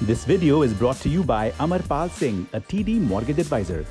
This video is brought to you by Amarpal Singh, a TD mortgage advisor.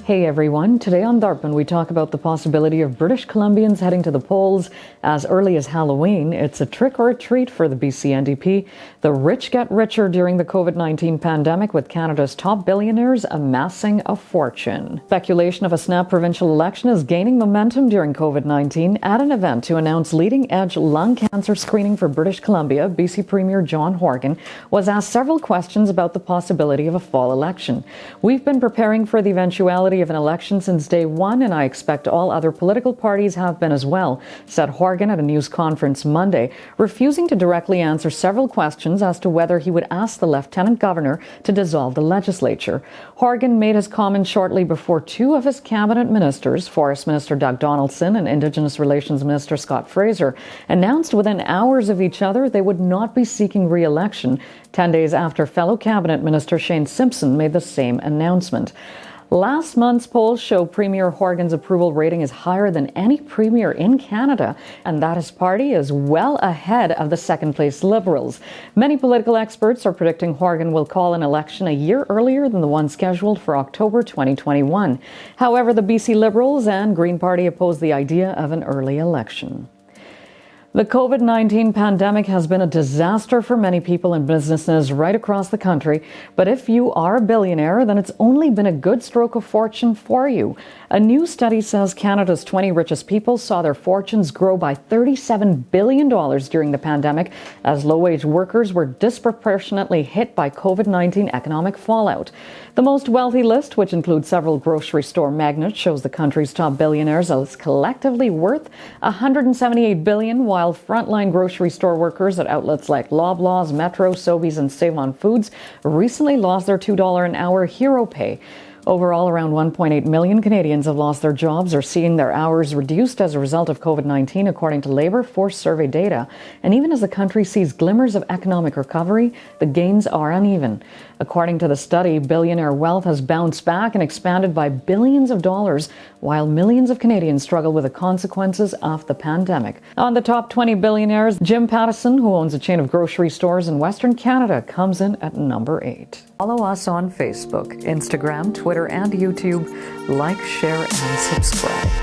Hey everyone, today on Darpan we talk about the possibility of British Columbians heading to the polls as early as Halloween. It's a trick or a treat for the BC NDP. The rich get richer during the COVID-19 pandemic, with Canada's top billionaires amassing a fortune. Speculation of a snap provincial election is gaining momentum during COVID-19. At an event to announce leading-edge lung cancer screening for British Columbia, BC Premier John Horgan was asked several questions about the possibility of a fall election. We've been preparing for the eventuality of an election since day one, and I expect all other political parties have been as well, said Horgan at a news conference Monday, refusing to directly answer several questions as to whether he would ask the Lieutenant Governor to dissolve the legislature. Horgan made his comments shortly before two of his cabinet ministers, Forest Minister Doug Donaldson and Indigenous Relations Minister Scott Fraser, announced within hours of each other they would not be seeking re-election, 10 days after fellow cabinet minister Shane Simpson made the same announcement. Last month's polls show Premier Horgan's approval rating is higher than any premier in Canada, and that his party is well ahead of the second-place Liberals. Many political experts are predicting Horgan will call an election a year earlier than the one scheduled for October 2021. However, the BC Liberals and Green Party oppose the idea of an early election. The COVID-19 pandemic has been a disaster for many people and businesses right across the country. But if you are a billionaire, then it's only been a good stroke of fortune for you. A new study says Canada's 20 richest people saw their fortunes grow by $37 billion during the pandemic, as low-wage workers were disproportionately hit by COVID-19 economic fallout. The most wealthy list, which includes several grocery store magnates, shows the country's top billionaires as collectively worth $178 billion, while frontline grocery store workers at outlets like Loblaws, Metro, Sobeys and Save-On-Foods recently lost their $2 an hour hero pay. Overall, around 1.8 million Canadians have lost their jobs or seeing their hours reduced as a result of COVID-19, according to Labour Force survey data. And even as the country sees glimmers of economic recovery, the gains are uneven. According to the study, billionaire wealth has bounced back and expanded by billions of dollars, while millions of Canadians struggle with the consequences of the pandemic. On the top 20 billionaires, Jim Pattison, who owns a chain of grocery stores in Western Canada, comes in at number 8. Follow us on Facebook, Instagram, Twitter, and YouTube. Like, share, and subscribe.